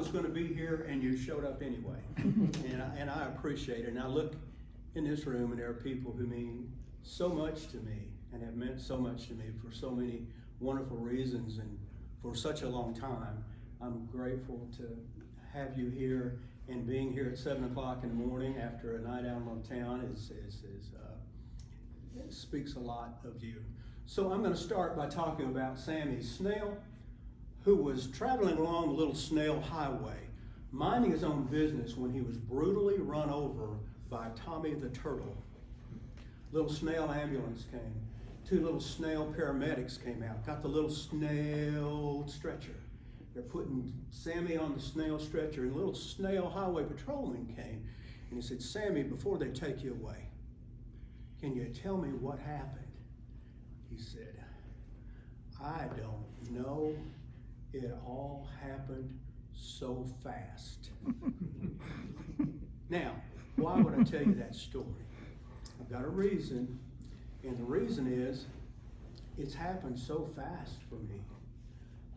was going to be here, and you showed up anyway. and I appreciate it. And I look in this room, and there are people who mean so much to me and have meant so much to me for so many wonderful reasons and for such a long time. I'm grateful to have you here, and being here at 7 o'clock in the morning after a night out on town speaks a lot of you. So I'm going to start by talking about Sammy Snell, who was traveling along the little Snell Highway, minding his own business when he was brutally run over by Tommy the Turtle. Little Snell ambulance came. 2 little Snell paramedics came out, got the little Snell stretcher. They're putting Sammy on the Snell stretcher, and little Snell highway patrolman came, and he said, "Sammy, before they take you away, can you tell me what happened?" He said, "I don't know. It all happened so fast." Now, why would I tell you that story? I've got a reason, and the reason is it's happened so fast for me.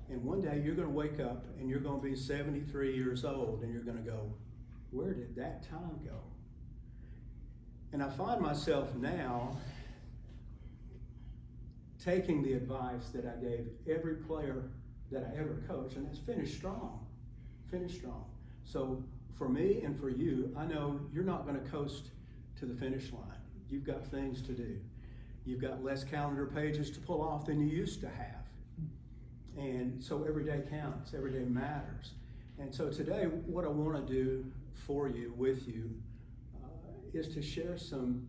And one day you're going to wake up and you're going to be 73 years old, and you're going to go, "Where did that time go?" And I find myself now taking the advice that I gave every player that I ever coached, and that's finish strong. Finish strong. So for me and for you, I know you're not going to coast to the finish line. You've got things to do. You've got less calendar pages to pull off than you used to have. And so every day counts, every day matters. And so today, what I want to do for you, with you, is to share some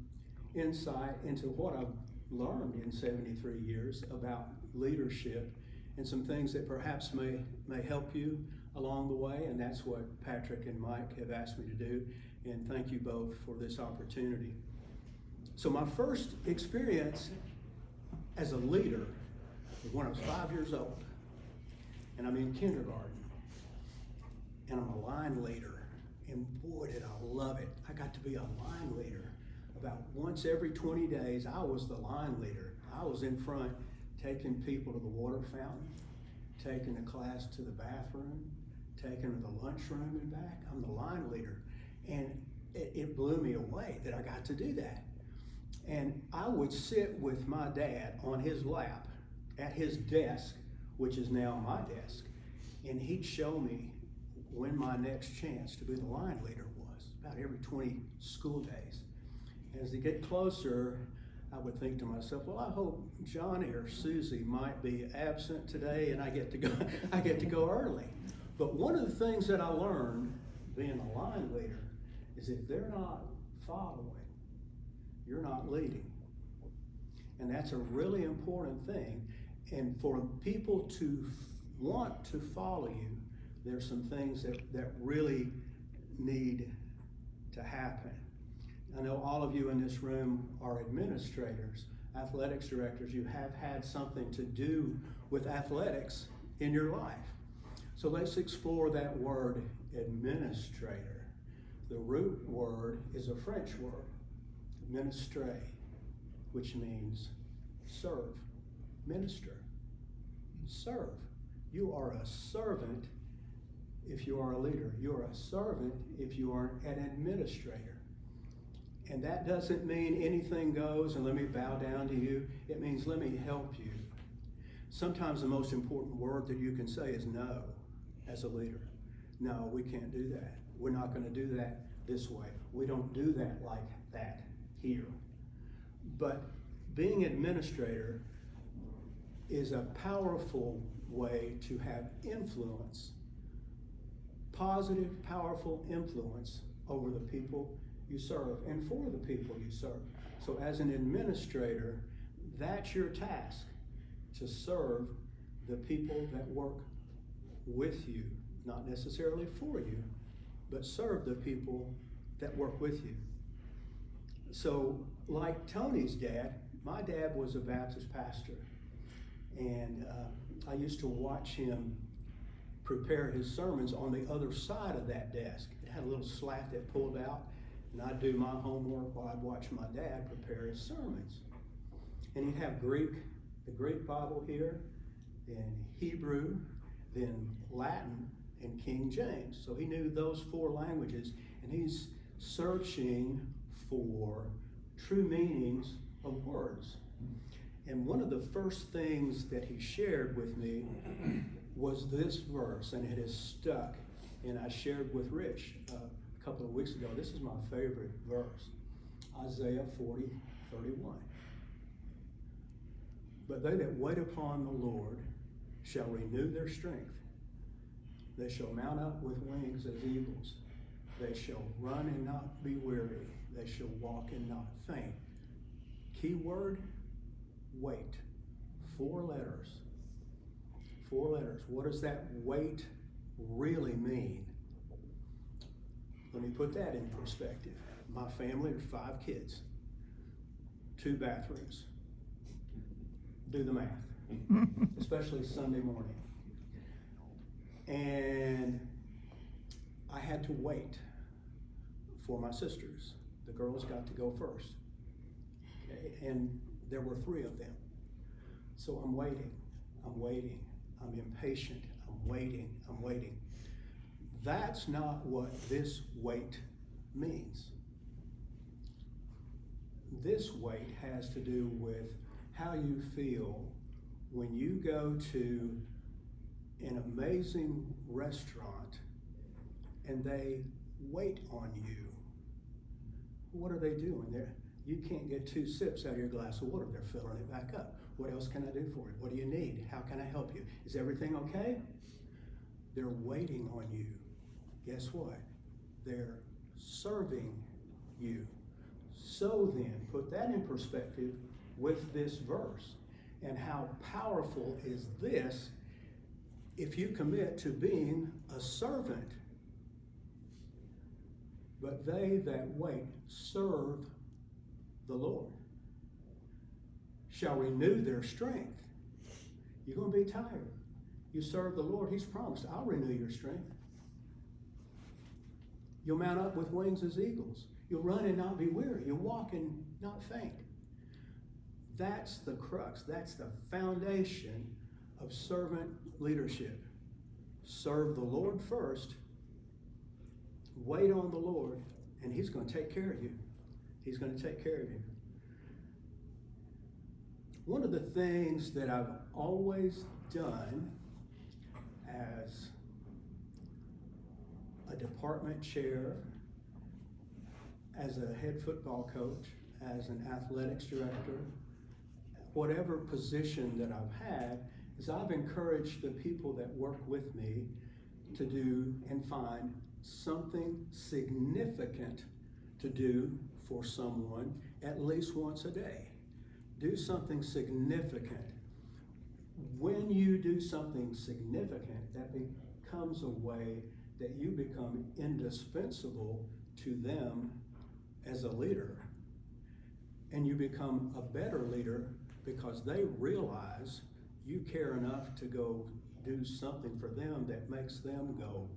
insight into what I've learned in 73 years about leadership, and some things that perhaps may help you along the way. And that's what Patrick and Mike have asked me to do. And thank you both for this opportunity. So my first experience as a leader was when I was 5 years old. And I'm in kindergarten. And I'm a line leader. And boy, did I love it. I got to be a line leader. About once every 20 days, I was the line leader. I was in front, taking people to the water fountain, taking the class to the bathroom, taking them to the lunchroom and back. I'm the line leader. And it blew me away that I got to do that. And I would sit with my dad on his lap at his desk, which is now my desk, and he'd show me when my next chance to be the line leader was, about every 20 school days. As they get closer, I would think to myself, well, I hope Johnny or Susie might be absent today and I get to go early. But one of the things that I learned being a line leader is if they're not following, you're not leading. And that's a really important thing. And for people to want to follow you, there's some things that really need to happen. I know all of you in this room are administrators, athletics directors. You have had something to do with athletics in your life. So let's explore that word, administrator. The root word is a French word, ministre, which means serve, minister, serve. You are a servant if you are a leader. You are a servant if you are an administrator. And that doesn't mean anything goes and let me bow down to you. It means let me help you. Sometimes the most important word that you can say is no as a leader. No, we can't do that. We're not going to do that this way. We don't do that like that here. But being an administrator is a powerful way to have influence, positive, powerful influence over the people you serve and for the people you serve. So as an administrator, that's your task, to serve the people that work with you, not necessarily for you, but serve the people that work with you. So like Tony's dad, my dad was a Baptist pastor, and I used to watch him prepare his sermons on the other side of that desk. It had a little slat that pulled out, and I'd do my homework while I'd watch my dad prepare his sermons. And he'd have the Greek Bible here, then Hebrew, then Latin, and King James. So he knew those 4 languages, and he's searching for true meanings of words. And one of the first things that he shared with me was this verse, and it has stuck. And I shared with Rich a couple of weeks ago, this is my favorite verse, Isaiah 40:31. But they that wait upon the Lord shall renew their strength. They shall mount up with wings as eagles. They shall run and not be weary. They shall walk and not faint. Key word, wait. 4 letters. 4 letters. What does that wait really mean? Let me put that in perspective. My family are 5 kids, 2 bathrooms. Do the math, especially Sunday morning. And I had to wait for my sisters. The girls got to go first. Okay? And there were 3 of them. So I'm waiting, I'm impatient, I'm waiting. That's not what this wait means. This wait has to do with how you feel when you go to an amazing restaurant and they wait on you. What are they doing there? You can't get 2 sips out of your glass of water. They're filling it back up. What else can I do for you? What do you need? How can I help you? Is everything okay? They're waiting on you. Guess what? They're serving you. So then, put that in perspective with this verse. And how powerful is this if you commit to being a servant? But they that wait serve the Lord shall renew their strength. You're going to be tired. You serve the Lord, He's promised, I'll renew your strength. You'll mount up with wings as eagles. You'll run and not be weary. You'll walk and not faint. That's the crux. That's the foundation of servant leadership. Serve the Lord first. Wait on the Lord, and He's going to take care of you. He's going to take care of you. One of the things that I've always done as a department chair, as a head football coach, as an athletics director, whatever position that I've had, is I've encouraged the people that work with me to do and find something significant to do for someone at least once a day. Do something significant. When you do something significant, that becomes a way that you become indispensable to them as a leader. And you become a better leader because they realize you care enough to go do something for them that makes them go,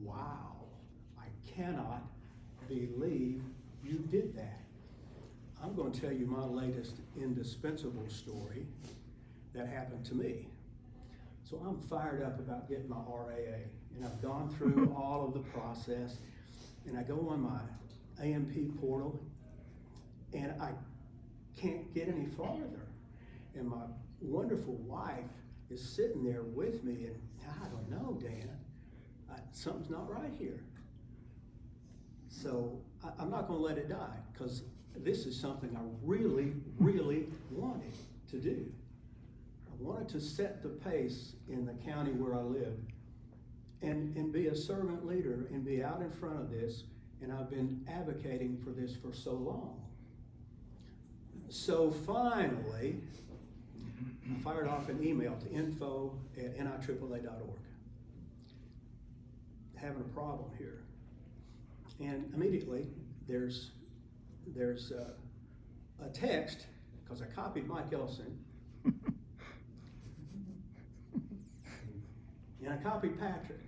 wow, I cannot believe you did that. I'm going to tell you my latest indispensable story that happened to me. So I'm fired up about getting my RAA, and I've gone through all of the process, and I go on my AMP portal, and I can't get any farther. And my wonderful wife is sitting there with me, and I don't know, Dan, something's not right here. So I'm not going to let it die, because this is something I really, really wanted to do. I wanted to set the pace in the county where I live and be a servant leader and be out in front of this, and I've been advocating for this for so long. So finally, I fired off an email to info@niaaa.org. Having a problem here. And immediately there's a text, because I copied Mike Ellison, and I copied Patrick,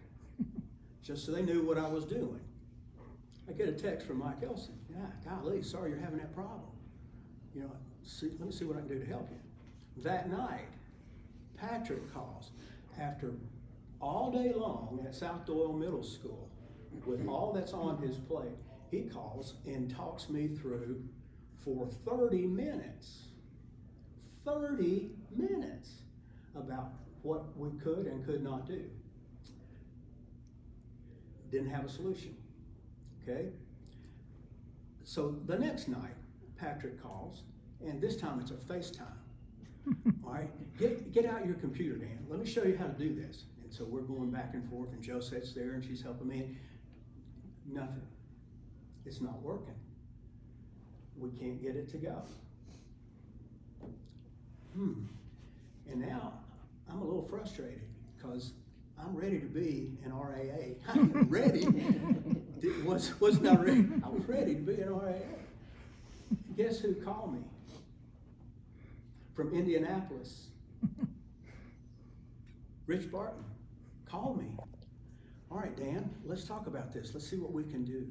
just so they knew what I was doing. I get a text from Mike Ellison. Yeah, golly, sorry you're having that problem. You know, let me see what I can do to help you. That night, Patrick calls after all day long at South Doyle Middle School, with all that's on his plate, he calls and talks me through for 30 minutes. 30 minutes about what we could and could not do. Didn't have a solution, okay? So the next night, Patrick calls, and this time it's a FaceTime. All right, get out your computer, Dan. Let me show you how to do this. And so we're going back and forth, and Joe sits there, and she's helping me. Nothing. It's not working. We can't get it to go. And now I'm a little frustrated because I'm ready to be an RAA. I'm ready. Was not ready. I was ready to be an RAA. Guess who called me? From Indianapolis. Rich Barton called me. All right, Dan, let's talk about this. Let's see what we can do.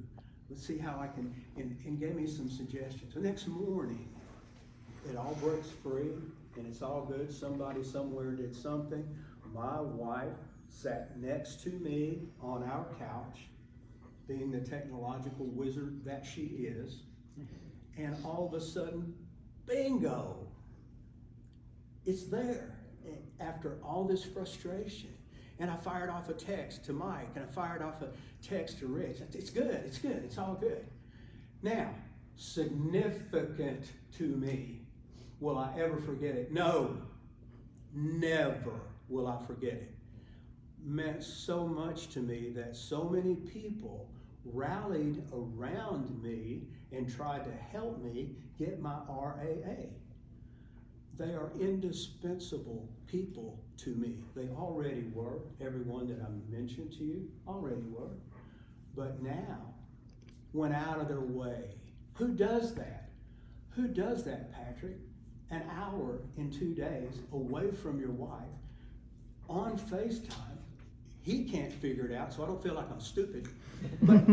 Let's see how I can, and gave me some suggestions. The next morning, it all breaks free, and it's all good. Somebody somewhere did something. My wife sat next to me on our couch, being the technological wizard that she is, and all of a sudden, bingo! It's there after all this frustration. And I fired off a text to Mike, and I fired off a text to Rich. It's good, it's all good. Now, significant to me. Will I ever forget it? No, never will I forget it. Meant so much to me that so many people rallied around me and tried to help me get my RAA. They are indispensable people to me. They already were. Everyone that I mentioned to you already were. But now, went out of their way. Who does that? Who does that, Patrick? An hour in 2 days away from your wife on FaceTime. He can't figure it out, so I don't feel like I'm stupid. But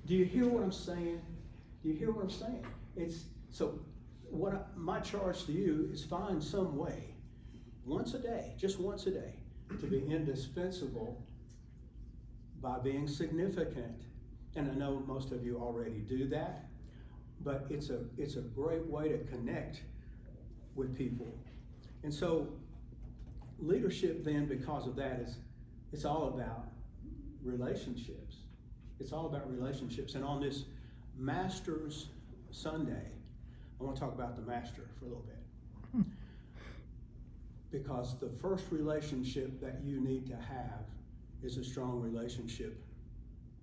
do you hear what I'm saying? Do you hear what I'm saying? My charge to you is find some way, once a day, just once a day, to be indispensable by being significant. And I know most of you already do that, but it's a great way to connect with people. And so leadership then, because of that, it's all about relationships. It's all about relationships. And on this Master's Sunday, I want to talk about the Master for a little bit. Because the first relationship that you need to have is a strong relationship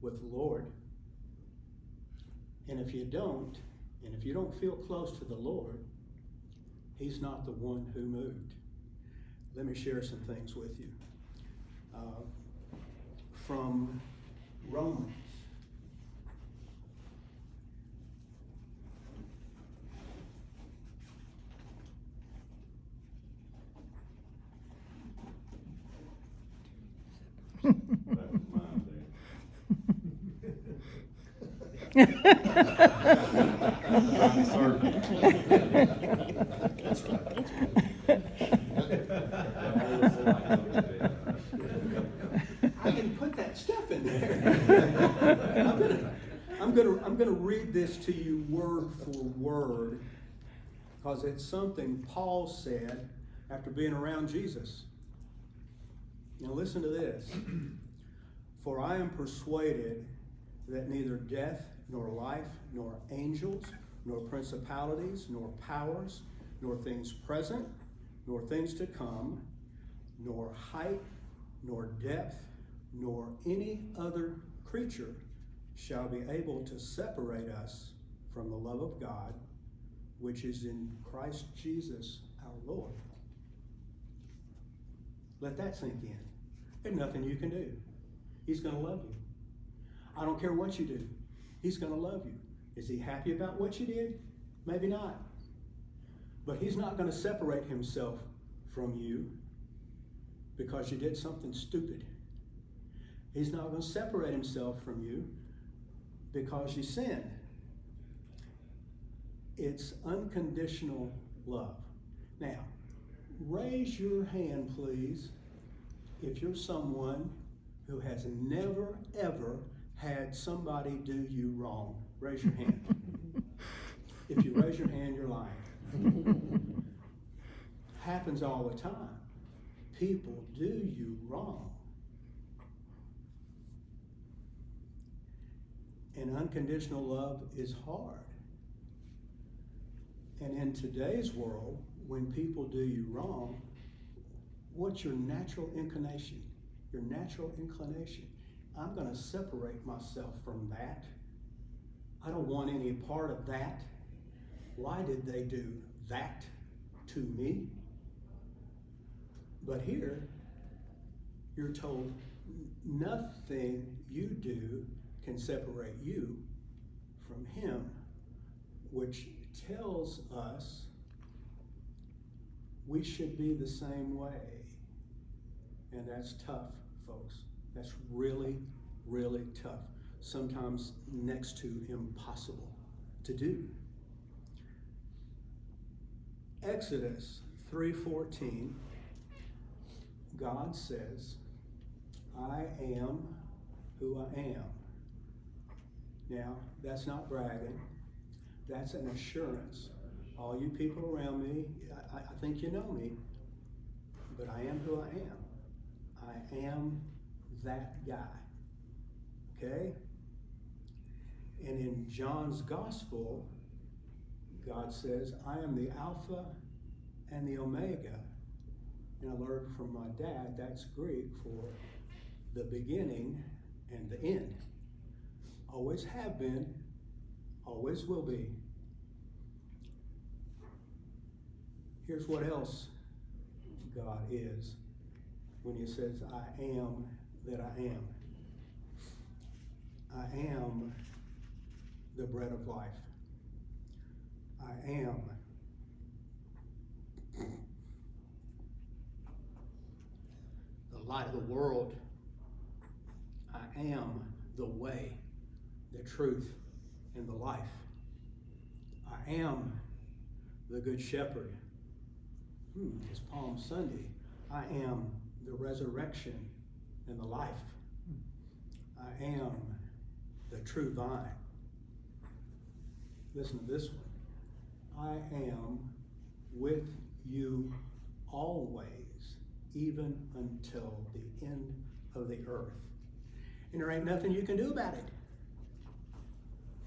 with the Lord. And if you don't feel close to the Lord, He's not the one who moved. Let me share some things with you. From Romans. I can put that stuff in there. I'm gonna read this to you word for word, because it's something Paul said after being around Jesus. Now listen to this. For I am persuaded that neither death, nor life, nor angels, nor principalities, nor powers, nor things present, nor things to come, nor height, nor depth, nor any other creature shall be able to separate us from the love of God, which is in Christ Jesus our Lord. Let that sink in. There's nothing you can do. He's going to love you. I don't care what you do. He's going to love you. Is He happy about what you did? Maybe not. But He's not going to separate Himself from you because you did something stupid. He's not going to separate Himself from you because you sinned. It's unconditional love. Now, raise your hand, please, if you're someone who has never, ever had somebody do you wrong, raise your hand. If you raise your hand, you're lying. Happens all the time. People do you wrong. And unconditional love is hard. And in today's world, when people do you wrong, what's your natural inclination? Your natural inclination. I'm going to separate myself from that. I don't want any part of that. Why did they do that to me? But here, you're told nothing you do can separate you from him, which tells us we should be the same way. And that's tough, folks. That's really, really tough. Sometimes next to impossible to do. Exodus 3:14, God says, I am who I am. Now, that's not bragging. That's an assurance. All you people around me, I think you know me, but I am who I am. I am that guy. Okay? And in John's gospel, God says, I am the Alpha and the Omega. And I learned from my dad, that's Greek for the beginning and the end. Always have been, always will be. Here's what else God is when he says, I am that I am. I am the bread of life. I am the light of the world. I am the way, the truth, and the life. I am the good shepherd. It's Palm Sunday. I am the resurrection and the life. I am the true vine. Listen to this one. I am with you always, even until the end of the earth. And there ain't nothing you can do about it.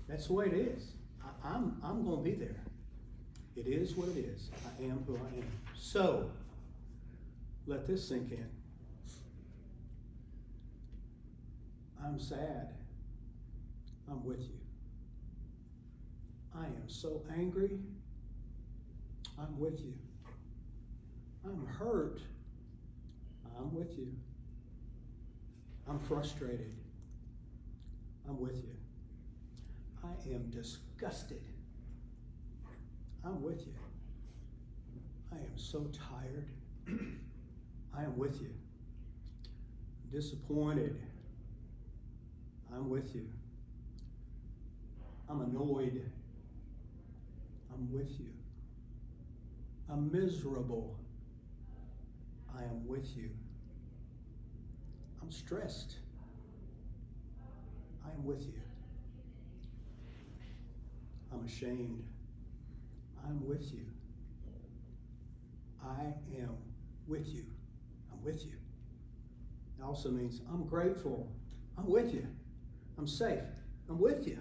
That's the way it is. I'm going to be there. It is what it is. I am who I am. So, let this sink in. I'm sad. I'm with you. I am so angry. I'm with you. I'm hurt. I'm with you. I'm frustrated. I'm with you. I am disgusted. I'm with you. I am so tired. I am with you. Disappointed. I'm with you. I'm annoyed. I'm with you. I'm miserable. I am with you. I'm stressed. I am with you. I'm ashamed. I'm with you. I am with you. I'm with you. It also means I'm grateful. I'm with you. I'm safe. I'm with you.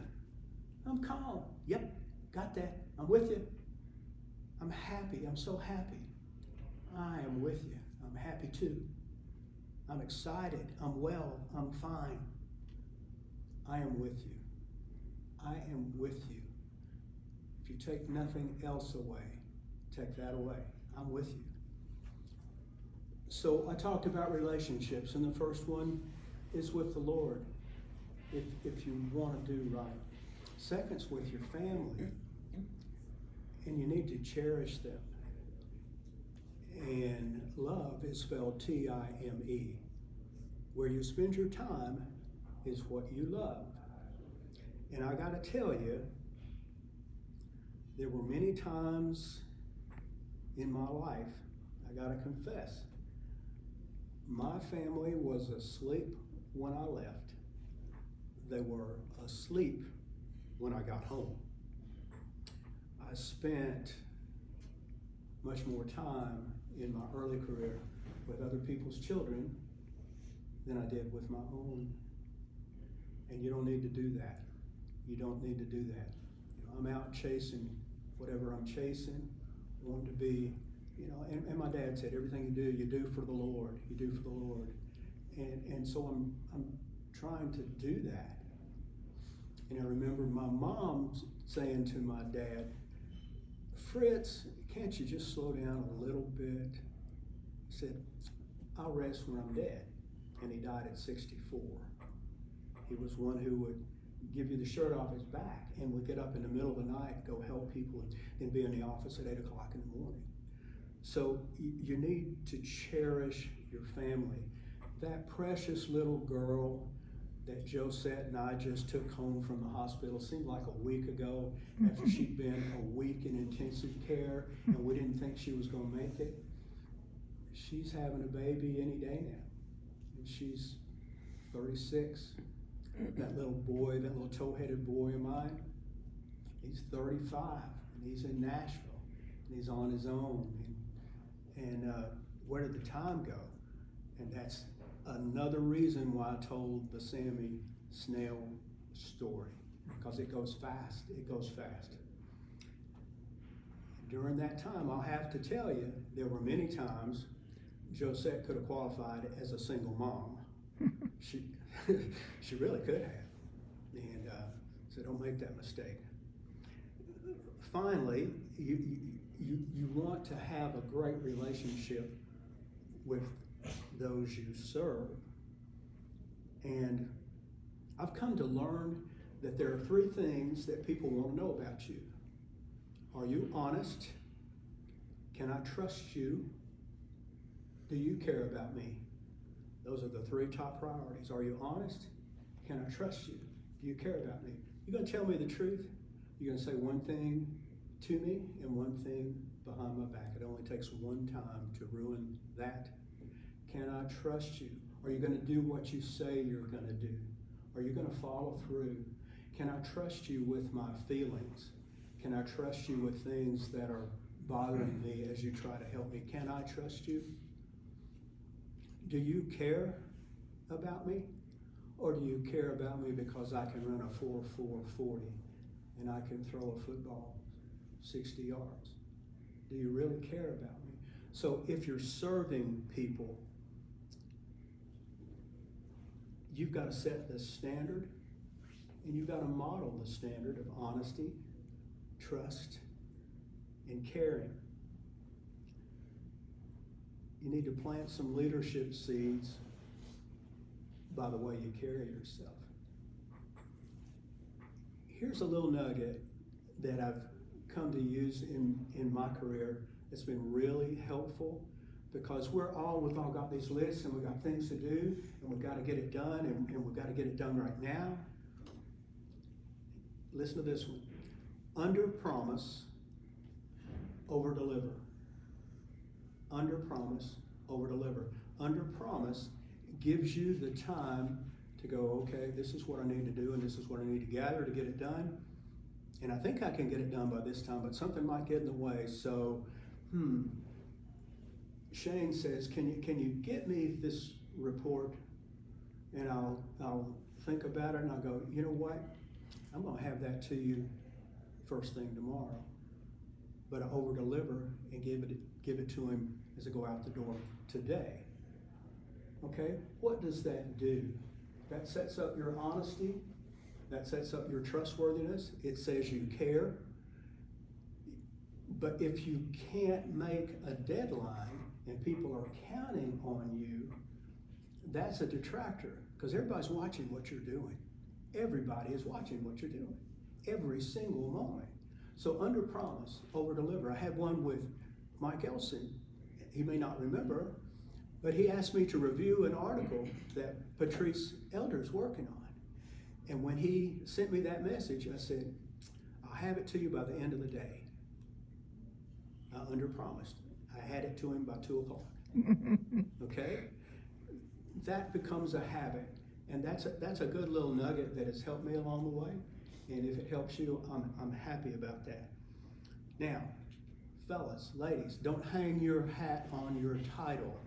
I'm calm. Yep, got that. I'm with you. I'm happy. I'm so happy. I am with you. I'm happy too. I'm excited. I'm well. I'm fine. I am with you. I am with you. If you take nothing else away, take that away. I'm with you. So I talked about relationships, and the first one is with the Lord, if you want to do right. Second's with your family, and you need to cherish them. And love is spelled T-I-M-E. Where you spend your time is what you love. And I got to tell you, there were many times in my life, I got to confess, My family was asleep when I left. They were asleep when I got home. I spent much more time in my early career with other people's children than I did with my own. And you don't need to do that. You don't need to do that. I'm out chasing whatever I'm chasing, want to be, and my dad said, everything you do for the Lord. You do for the Lord. And so I'm trying to do that. And I remember my mom saying to my dad, Fritz, can't you just slow down a little bit? He said, I'll rest when I'm dead. And he died at 64. He was one who would give you the shirt off his back and would get up in the middle of the night, go help people, and then be in the office at 8 o'clock in the morning. So you need to cherish your family. That precious little girl that Josette and I just took home from the hospital seemed like a week ago after she'd been a week in intensive care and we didn't think she was going to make it. She's having a baby any day now. And she's 36. That little boy, that little tow-headed boy of mine, he's 35 and he's in Nashville and he's on his own. And where did the time go? And that's another reason why I told the Sammy Snell story, because it goes fast. It goes fast. During that time, I'll have to tell you, there were many times Josette could have qualified as a single mom. She really could have. And so don't make that mistake. Finally, you want to have a great relationship with those you serve. And I've come to learn that there are 3 things that people want to know about you. Are you honest? Can I trust you? Do you care about me? Those are the 3 top priorities. Are you honest? Can I trust you? Do you care about me? You going to tell me the truth? You're going to say one thing to me and one thing behind my back. It only takes one time to ruin that. Can I trust you? Are you going to do what you say you're going to do? Are you going to follow through? Can I trust you with my feelings? Can I trust you with things that are bothering me as you try to help me? Can I trust you? Do you care about me? Or do you care about me because I can run a 4.40 and I can throw a football 60 yards? Do you really care about me? So if you're serving people, you've got to set the standard and you've got to model the standard of honesty, trust, and caring. You need to plant some leadership seeds by the way you carry yourself. Here's a little nugget that I've come to use in my career. It's been really helpful because we've all got these lists and we've got things to do and we've got to get it done and we've got to get it done right now. Listen to this one. Under promise, over deliver. Under promise, over deliver. Under promise gives you the time to go, okay, this is what I need to do and this is what I need to gather to get it done. And I think I can get it done by this time, but something might get in the way. So, Shane says, can you get me this report? And I'll think about it and I'll go, you know what? I'm going to have that to you first thing tomorrow. But I over deliver and give it to him as I go out the door today. Okay? What does that do? That sets up your honesty. That sets up your trustworthiness. It says you care. But if you can't make a deadline and people are counting on you, that's a detractor because everybody's watching what you're doing. Everybody is watching what you're doing. Every single moment. So under promise, over deliver. I had one with Mike Elson. He may not remember, but he asked me to review an article that Patrice Elder's working on. And when he sent me that message, I said, I'll have it to you by the end of the day. I under promised. I had it to him by 2 o'clock. Okay? that becomes a habit. And that's a good little nugget that has helped me along the way. And if it helps you, I'm happy about that. Now, fellas, ladies, don't hang your hat on your title.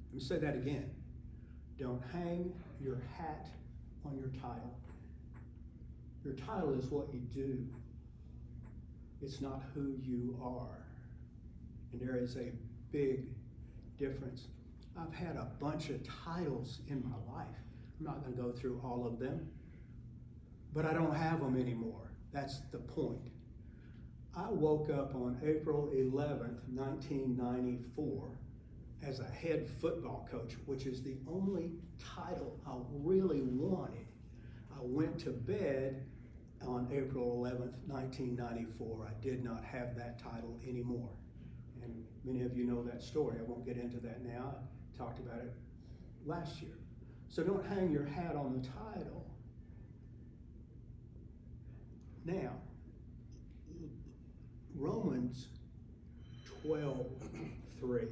Let me say that again. Don't hang your hat on your title. Your title is what you do. It's not who you are. And there is a big difference. I've had a bunch of titles in my life. I'm not going to go through all of them, but I don't have them anymore. That's the point. I woke up on April 11th, 1994 as a head football coach, which is the only title I really wanted. I went to bed on April 11th, 1994. I did not have that title anymore. And many of you know that story. I won't get into that now. I talked about it last year. So don't hang your hat on the title. Now, Romans 12:3.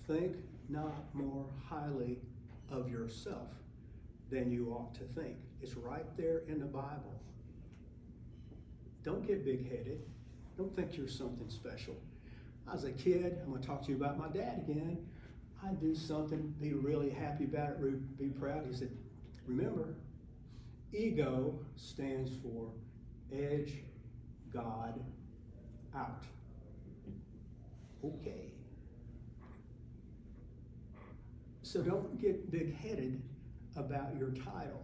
Think not more highly of yourself than you ought to think. It's right there in the Bible. Don't get big-headed. Don't think you're something special. As a kid, I'm going to talk to you about my dad again. I'd do something, be really happy about it, be proud. He said, remember, ego stands for edge God out. Okay. So don't get big-headed about your title.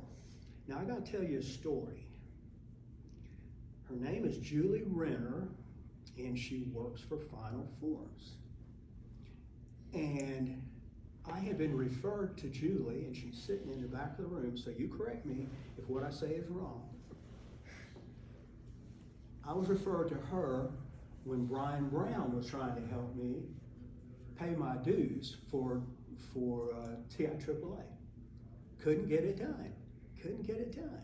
Now, I got to tell you a story. Her name is Julie Renner, and she works for Final Forms. And I had been referred to Julie, and she's sitting in the back of the room, so you correct me if what I say is wrong. I was referred to her when Brian Brown was trying to help me pay my dues for TIAAA. Couldn't get it done. Couldn't get it done.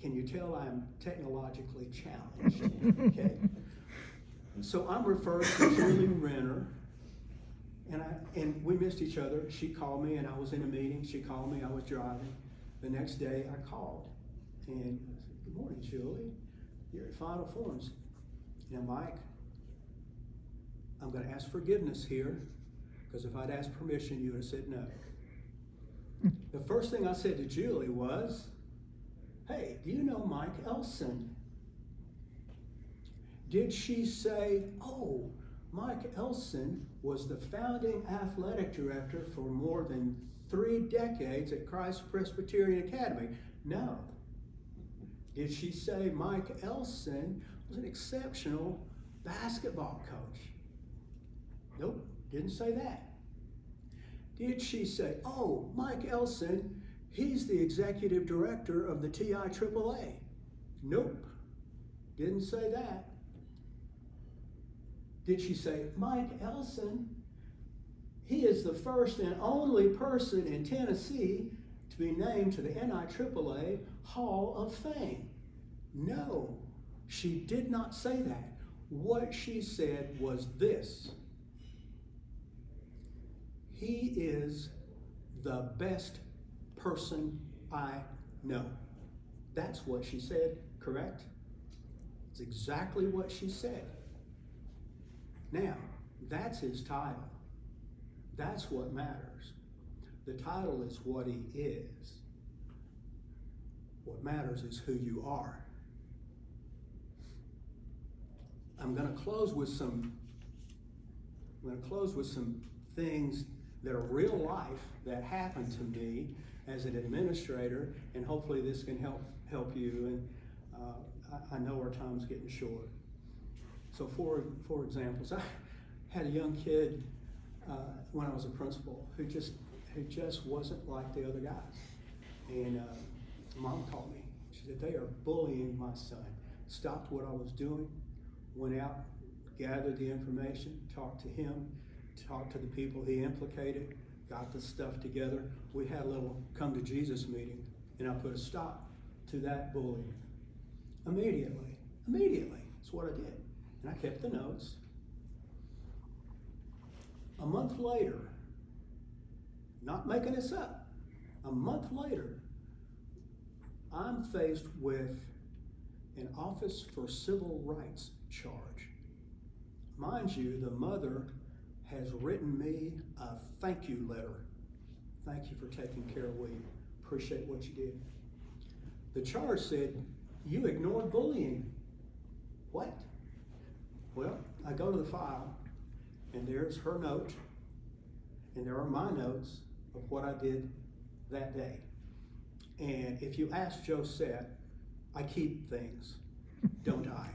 Can you tell I'm technologically challenged? Okay. So I'm referred to Julie Renner, and we missed each other. She called me, and I was in a meeting. She called me. I was driving. The next day, I called, and I said, "Good morning, Julie. You're at Final Forms." Now, Mike, I'm going to ask forgiveness here, because if I'd asked permission, you would have said no. The first thing I said to Julie was, "Hey, do you know Mike Elson?" Did she say, "Oh, Mike Elson was the founding athletic director for more than 3 decades at Christ Presbyterian Academy"? No. Did she say Mike Elson was an exceptional basketball coach? Nope, didn't say that. Did she say, "Oh, Mike Elson, he's the executive director of the TIAAA"? Nope, didn't say that. Did she say, "Mike Elson, he is the first and only person in Tennessee to be named to the NIAAA Hall of Fame"? No, she did not say that. What she said was this: "He is the best person I know." That's what she said, correct? It's exactly what she said. Now, that's his title. That's what matters. The title is what he is. What matters is who you are. I'm going to close with some things that are real life that happened to me as an administrator, and hopefully this can help you. And I know our time's getting short. So for examples, I had a young kid when I was a principal who just wasn't like the other guys. And Mom called me. She said, "They are bullying my son." Stopped what I was doing, went out, gathered the information, talked to him, talked to the people he implicated, got the stuff together. We had a little come to Jesus meeting, and I put a stop to that bullying. Immediately. That's what I did. And I kept the notes. A month later, not making this up, a month later, I'm faced with an Office for Civil Rights charge. Mind you, the mother has written me a thank you letter. Thank you for taking care of William. Appreciate what you did. The charge said, you ignored bullying. What? Well, I go to the file, and there's her note, and there are my notes of what I did that day. And if you ask Josette, I keep things, don't I?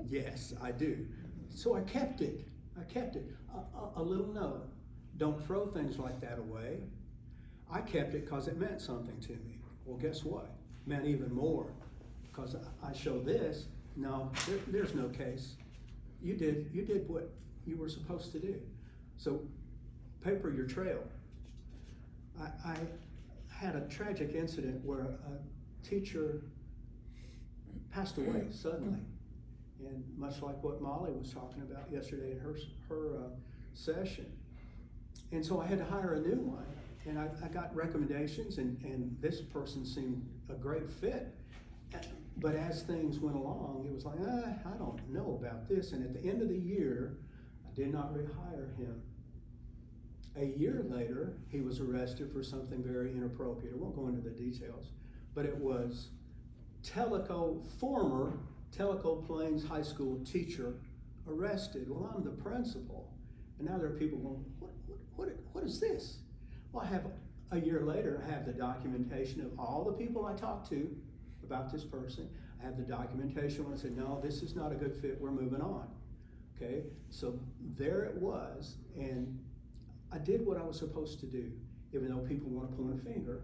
Yes, I do. So I kept it. A little note. Don't throw things like that away. I kept it because it meant something to me. Well, guess what? It meant even more. Because I show this, no, there's no case. You did what you were supposed to do. So paper your trail. I had a tragic incident where a teacher passed away suddenly. And much like what Molly was talking about yesterday in her session. And so I had to hire a new one. And I got recommendations, and this person seemed a great fit. But as things went along, it was like, I don't know about this. And at the end of the year, I did not rehire him. A year later, he was arrested for something very inappropriate. I won't go into the details, but it was former Tellico Plains High School teacher arrested. Well, I'm the principal. And now there are people going, what is this? Well, a year later, I have the documentation of all the people I talked to about this person. I have the documentation when I said, no, this is not a good fit, we're moving on. Okay, so there it was, and I did what I was supposed to do, even though people want to point a finger,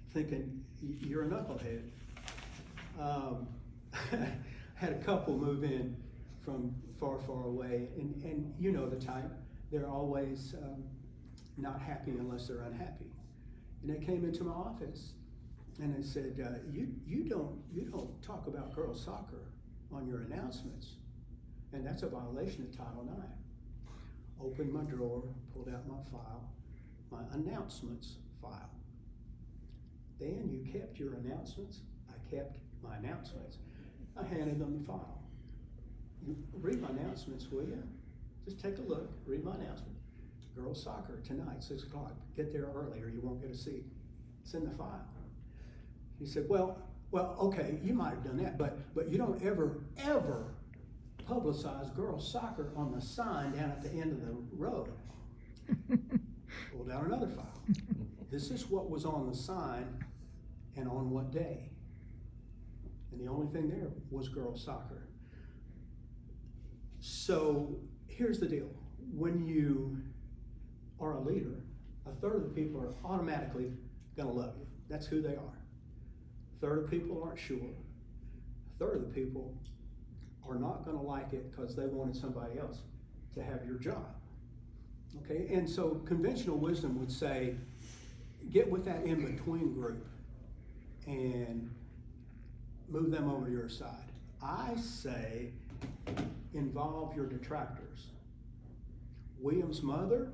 thinking, you're a knucklehead. Had a couple move in from far, far away, and you know the type. They're always not happy unless they're unhappy. And they came into my office, and they said, you don't talk about girls soccer on your announcements, and that's a violation of Title IX. Opened my drawer, pulled out my file, my announcements file. Dan, you kept your announcements? I kept my announcements. I handed them the file. You read my announcements, will you? Just take a look, read my announcement. Girls soccer tonight, 6 o'clock. Get there early or you won't get a seat. It's in the file. He said, well, okay, you might have done that, but you don't ever publicize girls soccer on the sign down at the end of the road. Pulled out another file. This is what was on the sign and on what day. And the only thing there was girls soccer. So here's the deal. When you are a leader, a third of the people are automatically going to love you. That's who they are. A third of the people aren't sure. A third of the people are not going to like it because they wanted somebody else to have your job. Okay, and so conventional wisdom would say, get with that in-between group and move them over to your side. I say, involve your detractors. William's mother,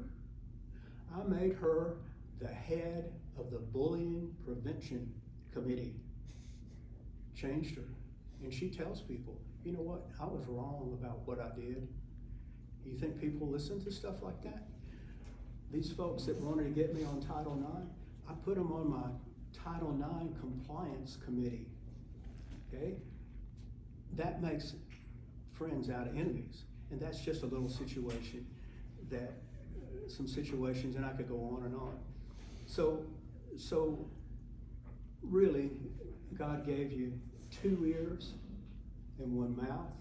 I made her the head of the bullying prevention committee. Changed her. And she tells people, you know what, I was wrong about what I did. You think people listen to stuff like that? These folks that wanted to get me on Title IX, I put them on my Title IX compliance committee. Okay? That makes friends out of enemies. And that's just a little situation that, some situations, and I could go on and on. So really, God gave you 2 ears and 1 mouth.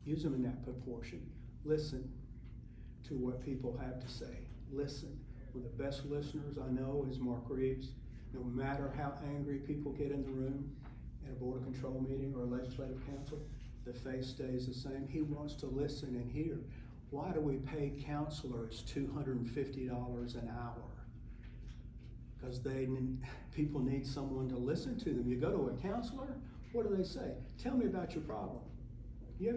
Use them in that proportion. Listen to what people have to say. Listen. One of the best listeners I know is Mark Reeves. No matter how angry people get in the room at a board of control meeting or a legislative council, the face stays the same. He wants to listen and hear. Why do we pay counselors $250 an hour? Because people need someone to listen to them. You go to a counselor, what do they say? Tell me about your problem. Yeah.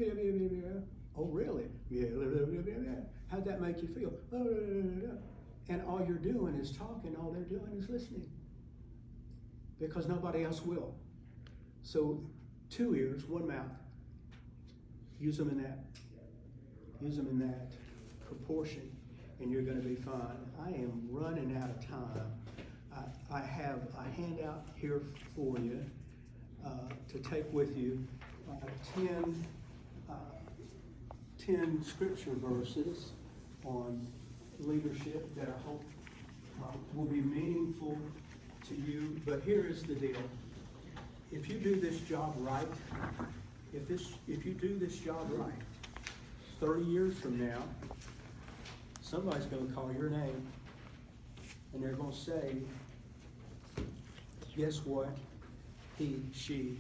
Oh, really? Yeah. How'd that make you feel? And all you're doing is talking, all they're doing is listening. Because nobody else will. So 2 ears, 1 mouth. Use them in that. Use them in that proportion, and you're going to be fine. I am running out of time. I have a handout here for you to take with you. 10 scripture verses on leadership that I hope will be meaningful to you. But here is the deal. If you do this job right, if you do this job right, 30 years from now, somebody's going to call your name and they're going to say, guess what she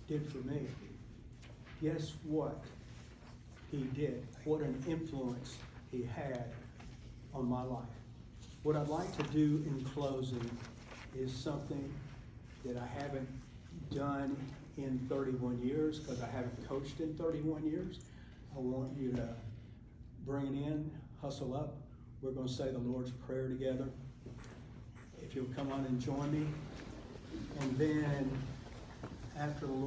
did for me? Guess what he did? What an influence he had on my life. What I'd like to do in closing is something that I haven't done in 31 years, because I haven't coached in 31 years. I want you to bring it in, hustle up. We're going to say the Lord's Prayer together. If you'll come on and join me. And then after the Lord